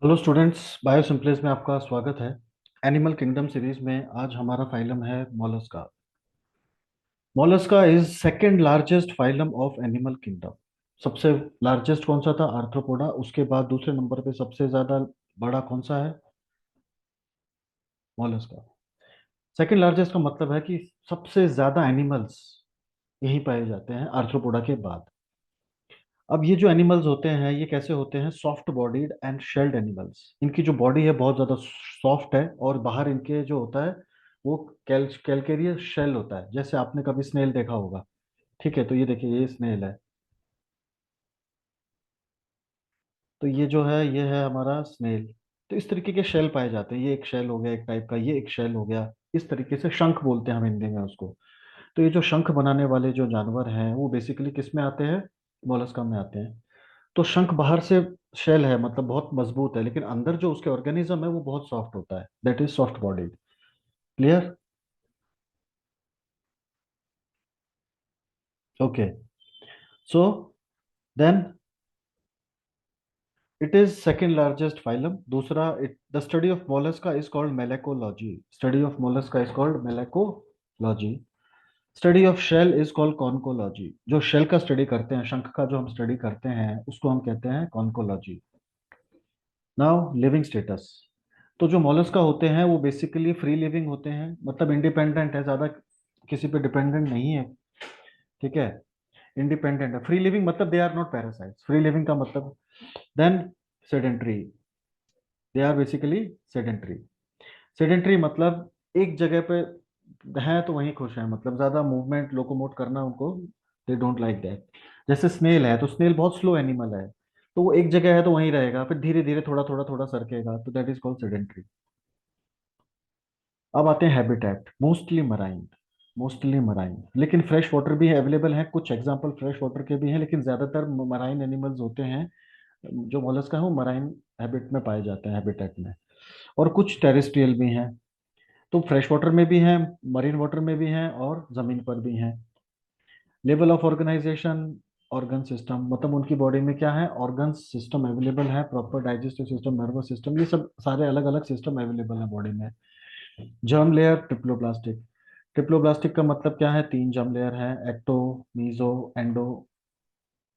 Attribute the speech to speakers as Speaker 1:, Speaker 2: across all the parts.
Speaker 1: Hello students, bio simplest में आपका स्वागत है। एनिमल किंगडम सीरीज में आज हमारा फाइलम है Mollusca. Mollusca is second largest phylum of animal kingdom. सबसे लार्जेस्ट कौन सा था? आर्थ्रोपोडा। उसके बाद दूसरे नंबर पे सबसे ज्यादा बड़ा कौन सा है? मोलस्का। सेकंड लार्जेस्ट का मतलब है कि सबसे ज्यादा एनिमल्स यही पाए जाते हैं आर्थ्रोपोडा के बाद। अब ये जो एनिमल्स होते हैं ये कैसे होते हैं? Soft bodied and shelled animals. इनकी जो बॉडी है बहुत ज्यादा सॉफ्ट है और बाहर इनके जो होता है वो कैलकेरियस शेल होता है। जैसे आपने कभी स्नेल देखा होगा। ठीक है, तो ये देखिए, ये स्नेल है। तो ये जो है ये है हमारा स्नेल। तो इस तरीके के शेल पाए जाते हैं। ये एक शेल हो गया एक टाइप का, ये एक शेल हो गया। इस तरीके से शंख बोलते हैं हम हिंदी में उसको। तो ये जो शंख बनाने वाले जो जानवर हैं वो बेसिकली किस में आते हैं? मोलस्का में आते हैं। तो शंख बाहर से शेल है, मतलब बहुत मजबूत है, लेकिन अंदर जो उसके ऑर्गेनिज्म है वो बहुत सॉफ्ट होता है। That is soft bodied. Clear? Okay. So then it is second largest phylum. दूसरा, it the study of Mollusca is called malacology. Study of Mollusca is called malacology. Study of shell is called conchology. जो shell का study करते हैं, शंख का जो हम study करते हैं उसको हम कहते हैं कॉन्कोलॉजी। Now living status. तो जो मोलस्का होते हैं वो बेसिकली फ्री लिविंग होते हैं, मतलब इंडिपेंडेंट है, ज्यादा किसी पे डिपेंडेंट नहीं है। ठीक है, इंडिपेंडेंट है। फ्री लिविंग मतलब they are not parasites. Free living का मतलब then sedentary. They are basically sedentary. Sedentary मतलब एक जगह पे हैं तो वहीं खुश हैं, मतलब ज्यादा मूवमेंट लोकोमोट करना उनको दे डोंट लाइक दैट। जैसे स्नेल है तो स्नेल बहुत स्लो एनिमल है, तो वो एक जगह है तो वहीं रहेगा, फिर धीरे धीरे थोड़ा थोड़ा थोड़ा सरकेगा, तो दैट इज कॉल्ड सेडेंट्री। अब आते हैं habitat. Mostly marine. Mostly marine, लेकिन फ्रेश वाटर भी अवेलेबल है। कुछ एग्जांपल फ्रेश वाटर के भी हैं, लेकिन ज्यादातर मराइन एनिमल्स होते हैं। जो मोलस्का है वो मराइन हैबिट में पाए जाते हैं, हैबिटेट में। और कुछ टेरेस्ट्रियल भी हैं। तो फ्रेश वाटर में भी हैं, मरीन वाटर में भी हैं और जमीन पर भी हैं। Level of organisation. Organ system, मतलब उनकी बॉडी में क्या है? ऑर्गन सिस्टम अवेलेबल है, proper digestive system, nervous system, ये सब सारे अलग अलग सिस्टम अवेलेबल है बॉडी में। Germ layer triploblastic. ट्रिप्लोप्लास्टिक का मतलब क्या है? तीन जर्म लेयर है, एक्टो, मीजो, एंडो।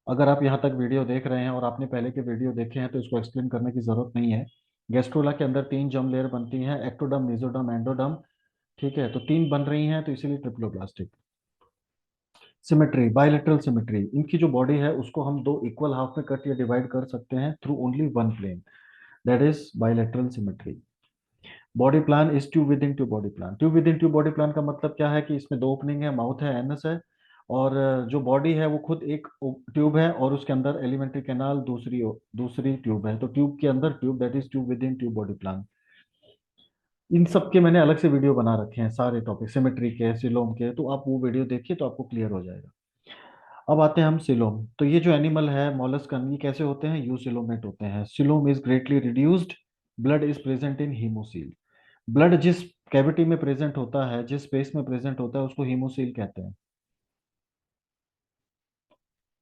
Speaker 1: अगर आप यहाँ तक वीडियो देख रहे हैं और आपने पहले के वीडियो देखे हैं तो इसको एक्सप्लेन करने की जरूरत नहीं है। गैस्ट्रोला के अंदर तीन जर्म लेयर बनती हैं, एक्टोडर्म, मेसोडर्म, एंडोडर्म। ठीक है, तो तीन बन रही हैं, तो इसीलिए ट्रिप्लोप्लास्टिक। Symmetry, bilateral symmetry. इनकी जो बॉडी है उसको हम दो इक्वल हाफ में कट या डिवाइड कर सकते हैं through only one plane. That is bilateral symmetry. Body plan is tube within tube body plan. Tube within tube body plan का मतलब क्या है? कि इसमें दो ओपनिंग है, माउथ है, एनस है। और जो बॉडी है वो खुद एक ट्यूब है और उसके अंदर एलिमेंट्री कैनाल दूसरी ट्यूब है। तो ट्यूब के अंदर tube, that is tube within tube body plan. इन सब के मैंने अलग से वीडियो बना रखे हैं, सारे टॉपिक सिमेट्री के, सिलोम के, तो आप वो वीडियो देखिए तो आपको क्लियर हो जाएगा। अब आते हैं हम सिलोम। तो ये जो एनिमल है मॉलस्कन, ये कैसे होते हैं? यूसिलोमेट होते हैं। Coelom is greatly reduced. Blood is present in haemocoel. Blood जिस कैविटी में प्रेजेंट होता है, जिस स्पेस में प्रेजेंट होता है, उसको हीमोसील कहते हैं।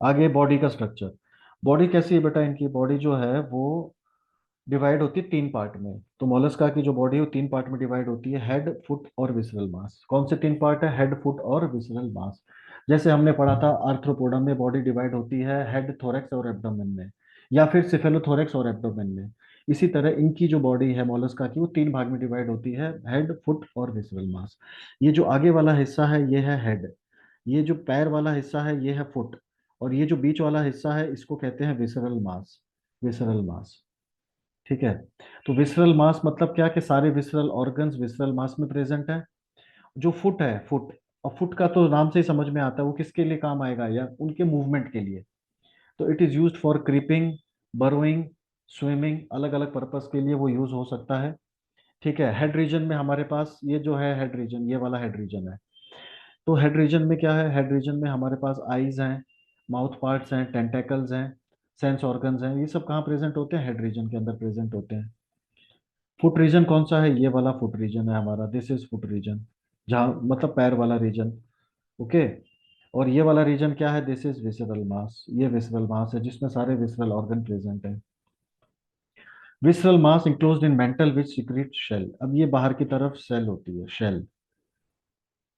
Speaker 1: आगे बॉडी का स्ट्रक्चर। बॉडी कैसी है बेटा? इनकी बॉडी जो है वो डिवाइड होती है तीन पार्ट में। तो मोलस्का की जो बॉडी है वो तीन पार्ट में डिवाइड होती है, हेड, फुट और विसरल मास। कौन से तीन पार्ट है? हेड, फुट और विसरल मास। जैसे हमने पढ़ा था आर्थ्रोपोडा में बॉडी डिवाइड होती है हेड, थोरैक्स और एब्डोमेन में, या फिर सिफेलोथोरैक्स और एब्डोमेन में। इसी तरह इनकी जो बॉडी है मोलस्का की वो तीन भाग में डिवाइड होती है, हेड, फुट और विसरल मास। ये जो आगे वाला हिस्सा है ये है हेड। ये जो पैर वाला हिस्सा है ये है फुट। और ये जो बीच वाला हिस्सा है इसको कहते हैं विसरल मास। विसरल मास। ठीक है। तो विसरल मास मतलब क्या? कि सारे विसरल ऑर्गन्स विसरल मास में प्रेजेंट है। जो फुट है, फुट, और फुट का तो नाम से ही समझ में आता है वो किसके लिए काम आएगा, या उनके मूवमेंट के लिए। तो it is used for creeping, burrowing, swimming, अलग अलग पर्पस के लिए वो यूज हो सकता है। ठीक है। हेड रीजन में हमारे पास ये जो है हेड रीजन, ये वाला हेड रीजन है। तो हेड रीजन में क्या है? हेड रीजन में हमारे पास आईज हैं, माउथ पार्ट्स हैं, टेंटेकल्स हैं, सेंस ऑर्गन्स हैं। ये सब कहाँ प्रेजेंट होते हैं? हेड रीजन के अंदर प्रेजेंट होते हैं। फुट रीजन कौन सा है? ये वाला फुट रीजन है हमारा, दिस इज फुट रीजन। जहाँ मतलब पैर वाला रीजन। ओके। और ये वाला रीजन क्या है? This is visceral mass. ये विसरल मास है जिसमें सारे विसरल ऑर्गन प्रेजेंट है। Visceral mass enclosed in mantle which secrete shell. अब ये बाहर की तरफ सेल होती है, शेल।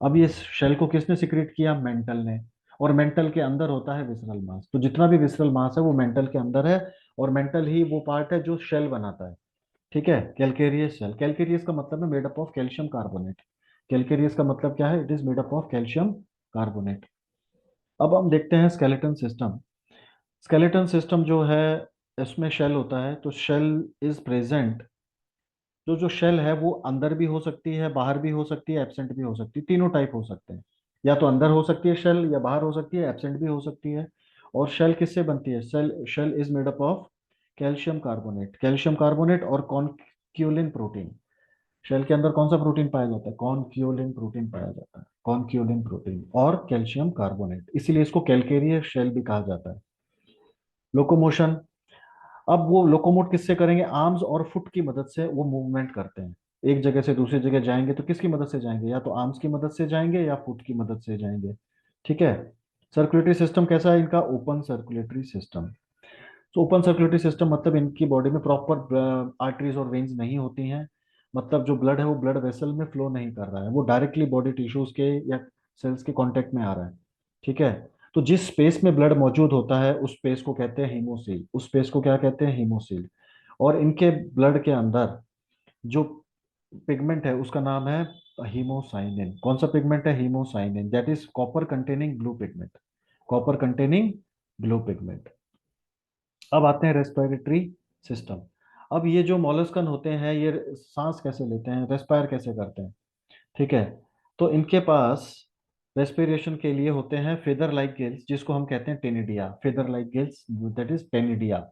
Speaker 1: अब ये शेल को किसने सिक्रीट किया? मेंटल ने। और मेंटल के अंदर होता है विसरल मास। तो जितना भी विसरल मास है वो मेंटल के अंदर है, और मेंटल ही वो पार्ट है जो शेल बनाता है। ठीक है, कैलकेरियस शेल। कैलकेरियस का मतलब है made up of calcium carbonate. Calcareous का मतलब क्या है? It is made up of calcium carbonate. अब हम देखते हैं स्केलेटन सिस्टम। स्केलेटन सिस्टम जो है, इसमें शेल होता है, तो शेल इज प्रेजेंट। जो जो शेल है वो अंदर भी हो सकती है, बाहर भी हो सकती है, एब्सेंट भी हो सकती है, तीनों टाइप हो सकते हैं। या तो अंदर हो सकती है शेल, या बाहर हो सकती है, एब्सेंट भी हो सकती है। और शेल किससे बनती है? Shell shell is made up of calcium carbonate. Calcium carbonate और कॉन्क्यूलिन प्रोटीन। शेल के अंदर कौन सा प्रोटीन पाया जाता है? कॉन्क्यूलिन प्रोटीन पाया जाता है। कॉन्क्यूलिन प्रोटीन और कैल्शियम कार्बोनेट, इसीलिए इसको कैलकेरियर शेल भी कहा जाता है। लोकोमोशन। अब वो लोकोमोट किससे करेंगे? आर्म्स और फुट की मदद से वो मूवमेंट करते हैं। एक जगह से दूसरी जगह जाएंगे तो किसकी मदद से जाएंगे? या तो आर्म्स की मदद से जाएंगे या फुट की मदद से जाएंगे। ठीक है। सर्कुलेटरी सिस्टम कैसा है इनका? Open circulatory system. तो ओपन सर्कुलेटरी सिस्टम मतलब इनकी बॉडी में प्रॉपर आर्टरीज और वेन्स नहीं होती हैं। मतलब जो ब्लड है वो ब्लड वेसल में फ्लो नहीं कर रहा है, वो डायरेक्टली बॉडी टिश्यूज के या सेल्स के कांटेक्ट में आ रहा है। ठीक है। तो जिस स्पेस में ब्लड मौजूद होता है उस स्पेस को कहते हैं हीमोसील। उस स्पेस को क्या कहते हैं? हीमोसील। और इनके ब्लड के अंदर जो पिगमेंट है उसका नाम है हीमोसाइनिन। कौन सा पिगमेंट है? Haemocyanin, that is copper containing blue pigment. Copper containing blue pigment. अब आते हैं रेस्पिरेटरी सिस्टम। अब ये जो मॉलस्कन होते हैं ये सांस कैसे लेते हैं, रेस्पायर कैसे करते हैं? ठीक है। तो इनके पास रेस्पिरेशन के लिए होते हैं फेदर लाइक गिल्स, जिसको हम कहते हैं ctenidia. Feather like gills, that is ctenidia.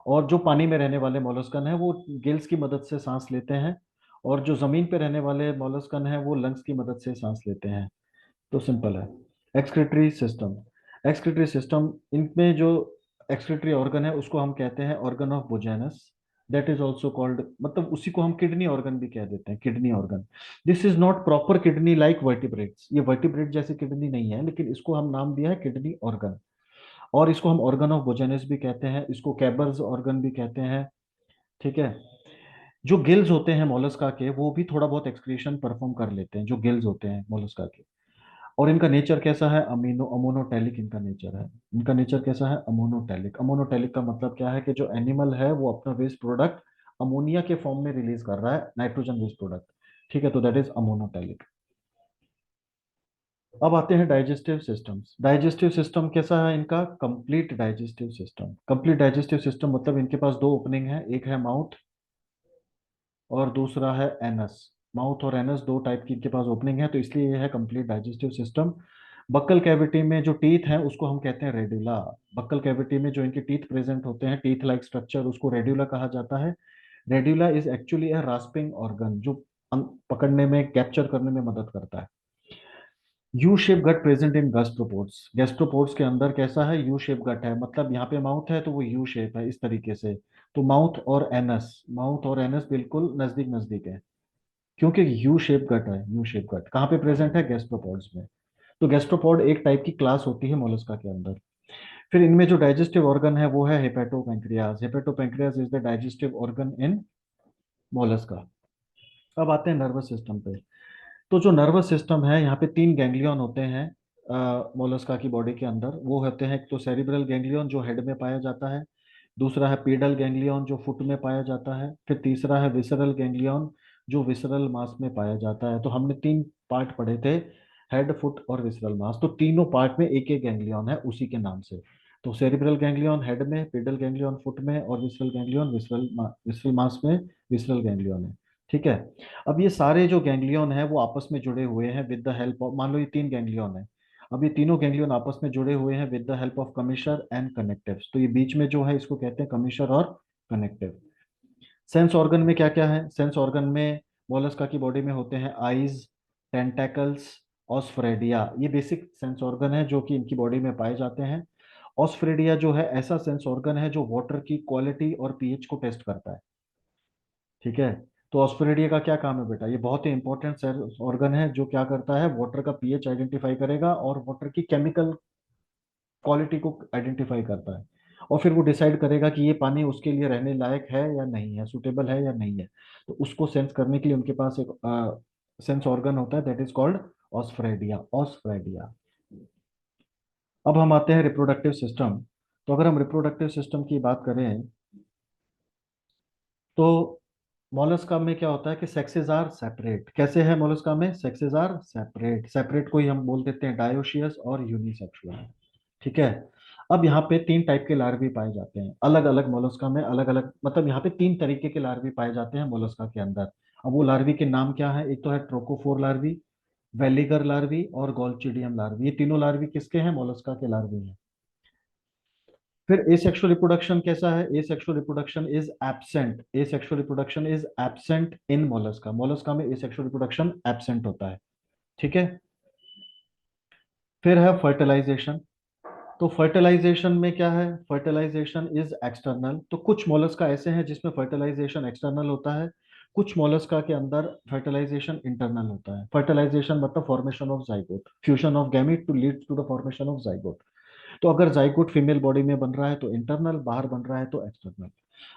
Speaker 1: और जो पानी में रहने वाले मॉलस्कन है वो गिल्स की मदद से सांस लेते हैं। और जो जमीन पे रहने वाले मॉलस्कन है वो लंग्स की मदद से सांस लेते हैं। तो सिंपल है। Excretory system. एक्सक्रीटरी सिस्टम, इनमें जो एक्सक्रीटरी ऑर्गन है उसको हम कहते हैं organ of Bojanus. That is also called, मतलब उसी को हम किडनी ऑर्गन भी कह देते हैं, kidney organ. This is not proper kidney like vertebrates. ये वर्टिब्रेट जैसी किडनी नहीं है, लेकिन इसको हम नाम दिया है किडनी ऑर्गन। और इसको हम ऑर्गन ऑफ बोजेनस भी कहते हैं, इसको कैबर्स ऑर्गन भी कहते हैं। ठीक है। जो गिल्स होते हैं मोलस्का के वो भी थोड़ा बहुत एक्सक्रीशन परफॉर्म कर लेते हैं, जो गिल्स होते हैं मोलस्का के। और इनका नेचर कैसा है? अमीनो अमोनोटैलिक इनका नेचर है। इनका नेचर कैसा है? अमोनोटैलिक। अमोनोटैलिक का मतलब क्या है? कि जो एनिमल है वो अपना वेस्ट प्रोडक्ट अमोनिया के फॉर्म में रिलीज कर रहा है, नाइट्रोजन वेस्ट प्रोडक्ट। ठीक है, तो दैट इज अमोनोटैलिक। अब आते हैं डाइजेस्टिव सिस्टम्स। डाइजेस्टिव सिस्टम कैसा है इनका? Complete digestive system. Complete digestive system मतलब इनके पास दो ओपनिंग है, एक है माउथ और दूसरा है एनस। माउथ और एनस दो टाइप की इनके पास ओपनिंग है, तो इसलिए ये है complete digestive system. Buccal cavity में जो टीथ हैं उसको हम कहते हैं रेड्यूला। बक्कल कैविटी में जो इनके टीथ प्रेजेंट होते हैं, टीथ लाइक स्ट्रक्चर, उसको रेड्यूला कहा जाता है। Radula is actually a rasping organ जो पकड़ने में, कैप्चर करने में मदद करता है। U shape gut present in gastropods. Gastropods के अंदर कैसा है? यू शेप गट है, मतलब यहाँ पे माउथ है तो वो यू शेप है, इस तरीके से। तो माउथ और एनस बिल्कुल नजदीक नजदीक है, क्योंकि यू शेप गट है। यू शेप गट कहाँ पे प्रेजेंट है? गैस्ट्रोपोड्स में। तो गैस्ट्रोपोड एक टाइप की क्लास होती है मोलस्का के अंदर। फिर इनमें जो डाइजेस्टिव ऑर्गन है वो है hepatopancreas. Hepatopancreas is the digestive organ in Mollusca. अब आते हैं नर्वस सिस्टम पे। तो जो नर्वस सिस्टम है, यहाँ पे तीन गैंग्लियन होते हैं मोलस्का की बॉडी के अंदर। वो होते हैं, एक तो सेरिब्रल गैंग्लियन जो हेड में पाया जाता है, दूसरा है पीडल गैंग्लियन जो फुट में पाया जाता है, फिर तीसरा है विसरल गैंग्लियन जो विसरल मास में पाया जाता है। तो हमने तीन पार्ट पढ़े थे, हेड, फुट और विसरल मास। तो तीनों पार्ट में एक एक गैंग्लियन है उसी के नाम से। तो सेरिब्रल गैंग्लियन हेड में, पीडल गैंग्लियन फुट में और विसरल गैंग्लियन विसरल मास में, विसरल गैंग्लियन है। ठीक है। अब ये सारे जो गैंग्लियन है वो आपस में जुड़े हुए हैं विद द हेल्प ऑफ, मान लो ये तीन गैंग्लियन है। अब ये तीनों गैंग्लियन आपस में जुड़े हुए हैं with the help of commissure and connectives. तो ये बीच में जो है इसको कहते हैं कमिशर और कनेक्टिव। सेंस ऑर्गन में क्या क्या है? सेंस ऑर्गन में मोलस्का की बॉडी में होते हैं आईज, टेंटेकल्स, ऑस्फ्रेडिया। ये बेसिक सेंस ऑर्गन है जो कि इनकी बॉडी में पाए जाते हैं। ऑस्फ्रेडिया जो है ऐसा सेंस ऑर्गन है जो वाटर की क्वालिटी और पीएच को टेस्ट करता है। ठीक है। तो ऑस्फेरिडिया का क्या काम है बेटा? ये बहुत ही इंपॉर्टेंट सेल ऑर्गन है जो क्या करता है? वाटर का पीएच आइडेंटिफाई करेगा और वाटर की केमिकल क्वालिटी को आइडेंटिफाई करता है। और फिर वो डिसाइड करेगा कि ये पानी उसके लिए रहने लायक है या नहीं है, सुटेबल है या नहीं है। तो उसको सेंस करने के लिए उनके पास एक सेंस ऑर्गन होता है, दैट इज कॉल्ड ऑस्फ्रेडिया, ऑस्फ्रेडिया। अब हम आते हैं रिप्रोडक्टिव सिस्टम। तो अगर हम रिप्रोडक्टिव सिस्टम की बात करें तो मोलस्का में क्या होता है कि सेक्सेस आर सेपरेट। कैसे है मोलस्का में? सेक्सेस आर सेपरेट, सेपरेट को ही हम बोल देते हैं डायोशियस और यूनिसेक्सुअल। ठीक है। अब यहाँ पे तीन टाइप के लार्वी पाए जाते हैं अलग अलग मोलस्का में, अलग अलग, मतलब यहाँ पे तीन तरीके के लार्वी पाए जाते हैं मोलस्का के अंदर। अब वो लार्वी के नाम क्या है? एक तो है ट्रोकोफोर लार्वी, वेलिगर लार्वी और गोल्चिडियम लार्वी। ये तीनों लार्वी किसके हैं? मोलस्का के लार्वी हैं। फिर एसेक्सुअल रिप्रोडक्शन कैसा है? Asexual reproduction is absent, asexual reproduction is absent in Mollusca, Mollusca में एसेक्सुअल रिप्रोडक्शन एब्सेंट होता है। ठीक है। फिर है फर्टिलाइजेशन। तो फर्टिलाइजेशन में क्या है? Fertilisation is external. तो कुछ मोलस्का ऐसे हैं जिसमें फर्टिलाइजेशन एक्सटर्नल होता है, कुछ मोलस्का के अंदर फर्टिलाइजेशन इंटरनल होता है। फर्टिलाइजेशन मतलब formation of zygote, fusion of gamete to lead to the formation of zygote. तो अगर जाइगोट फीमेल बॉडी में बन रहा है तो इंटरनल, बाहर बन रहा है तो एक्सटर्नल।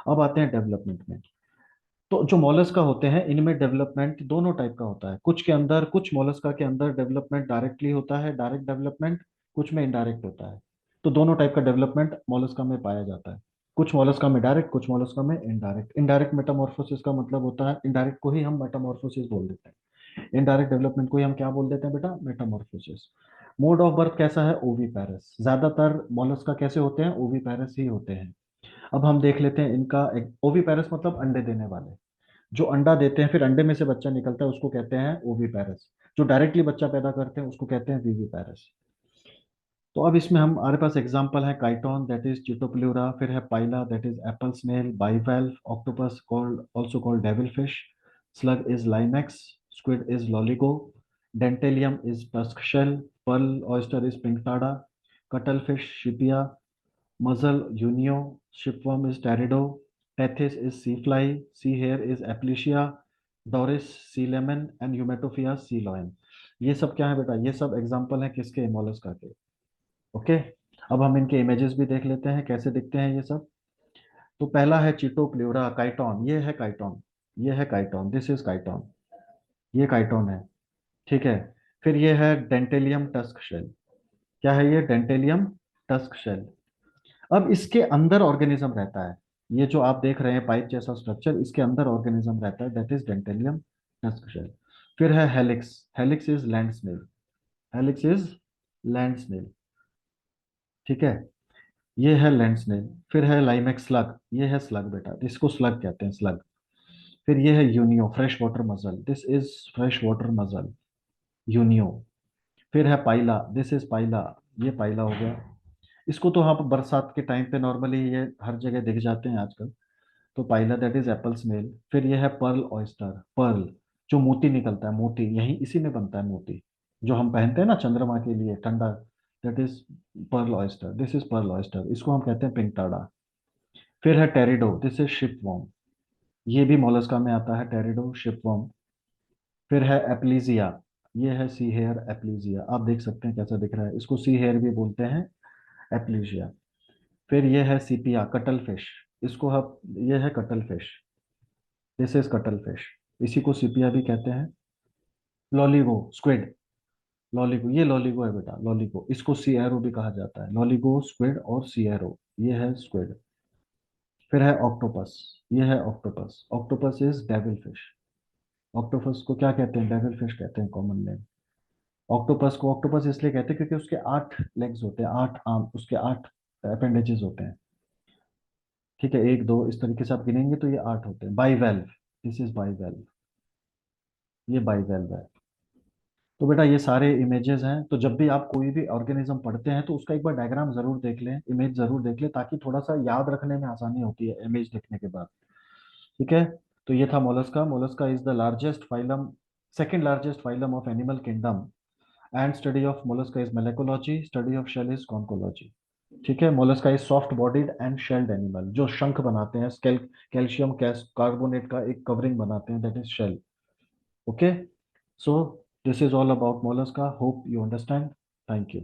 Speaker 1: अब आते हैं डेवलपमेंट में। तो जो मोलस्का होते हैं इनमें डेवलपमेंट दोनों टाइप का होता है। कुछ के अंदर, कुछ मोलस्का के अंदर डेवलपमेंट डायरेक्टली होता है, डायरेक्ट डेवलपमेंट, कुछ में इनडायरेक्ट होता है। तो दोनों टाइप का डेवलपमेंट मोलस्का में पाया जाता है। कुछ मोलस्का में डायरेक्ट, कुछ मोलस्का में इनडायरेक्ट। इनडायरेक्ट मेटामॉर्फोसिस का मतलब होता है, इनडायरेक्ट को ही हम मेटामॉर्फोसिस बोल देते हैं, इनडायरेक्ट डेवलपमेंट को ही हम क्या बोल देते हैं बेटा? मेटामॉर्फोसिस। मोड ऑफ बर्थ कैसा है? ओवीपैरस। ज्यादातर मोलस्का कैसे होते हैं? ओवीपैरस ही होते हैं। अब हम देख लेते हैं इनका। ओवीपैरस मतलब अंडे देने वाले, जो अंडा देते हैं फिर अंडे में से बच्चा निकलता है उसको कहते हैं ओवीपैरस। जो डायरेक्टली बच्चा पैदा करते हैं उसको कहते हैं विवीपैरस। तो अब इसमें हम, हमारे पास एग्जांपल है काइटोन दैट इज चिटोप्लूरा, फिर है Pila that is apple snail, bivalve, octopus called also called devil fish, slug is Limax, squid is Loligo, Dentalium is tusk shell, pearl oyster is Pinctada, cuttle fish Sepia, muzzle unio, shipworm is pterido, tethys is sea fly, sea hare is aplysia, doris sea lemon and Eumetophia sea lion। ये सब क्या है बेटा? ये सब example हैं किसके? Mollusca के। ओके। अब हम इनके इमेजेस भी देख लेते हैं कैसे दिखते हैं ये सब। तो पहला है चीटोप्ल्यूरा काइटोन, ये है काइटोन, ये है काइटोन, दिस इज काइटोन, ये काइटोन है। ठीक है। फिर ये है डेंटेलियम टस्क शेल। क्या है ये? Dentalium tusk shell. अब इसके अंदर ऑर्गेनिज्म रहता है, ये जो आप देख रहे हैं पाइप जैसा स्ट्रक्चर, इसके अंदर ऑर्गेनिज्म रहता है, that is dentalium tusk shell. फिर है helix, helix is land snail, helix is land snail. ठीक है। ये है लैंड स्नेल। फिर है लाइमेक्स स्लग, ये है स्लग बेटा, इसको स्लग कहते हैं, स्लग। फिर ये है यूनियो, फ्रेश वाटर मजल, दिस इज फ्रेश वाटर मजल, यूनियो। फिर है पाइला, दिस इज पाइला, ये पाइला हो गया। इसको तो हाँ बरसात के टाइम पे नॉर्मली ये हर जगह दिख जाते हैं आजकल। तो पाइला दैट इज एप्पल स्मेल। फिर यह है पर्ल ऑयस्टर, पर्ल जो मोती निकलता है, मोती यही इसी में बनता है, मोती जो हम पहनते हैं ना चंद्रमा के लिए ठंडा, that is pearl oyster, this is pearl oyster, इसको हम कहते हैं पिंकटाडा। फिर है टेरिडो, दिस इज शिपवर्म, ये भी मोलस्का में आता है, टेरिडो शिपवर्म। फिर है एप्लीजिया, ये है सी हेयर एप्लीजिया, आप देख सकते हैं कैसा दिख रहा है, इसको सी हेयर भी बोलते हैं, एप्लीजिया। फिर ये है सीपिया, कटल फिश, इसको हम, ये है cuttle fish, this is cuttle fish, इसी को सीपिया भी कहते हैं। लॉलीगो स्क्विड, लॉलीगो, ये लॉलीगो है बेटा, लॉलीगो, इसको सी एरो भी कहा जाता है, लॉलीगो स्क्विड और सी एरो, ये है स्क्विड। फिर है ऑक्टोपस, ये है octopus, octopus is devil fish, octopus को क्या कहते हैं? डेविल फिश कहते हैं कॉमन नेम। ऑक्टोपस को ऑक्टोपस इसलिए कहते हैं क्योंकि उसके 8 लेग्स होते हैं, 8 आर्म, उसके 8 अपेंडेजेस होते हैं। ठीक है, एक दो इस तरीके से आप गिनेंगे तो ये 8 होते हैं। बाईवेल्व, दिस इज बाईवेल्व, ये बाईवेल्व है। तो बेटा ये सारे इमेजेस हैं, तो जब भी आप कोई भी ऑर्गेनिज्म पढ़ते हैं तो उसका एक बार डायग्राम जरूर देख लें, इमेज जरूर देख लें, ताकि थोड़ा सा याद रखने में आसानी होती है इमेज देखने के बाद। ठीक है। तो ये था mollusca, mollusca is the largest phylum, second largest phylum of animal kingdom, and study of Mollusca is malacology, study of shell is conchology. ठीक है। Mollusca is soft bodied and shelled animal, जो शंख बनाते हैं, कैल्शियम कार्बोनेट का एक covering बनाते हैं, that is shell. Okay. So this is all about mollusca. Hope you understand. Thank you.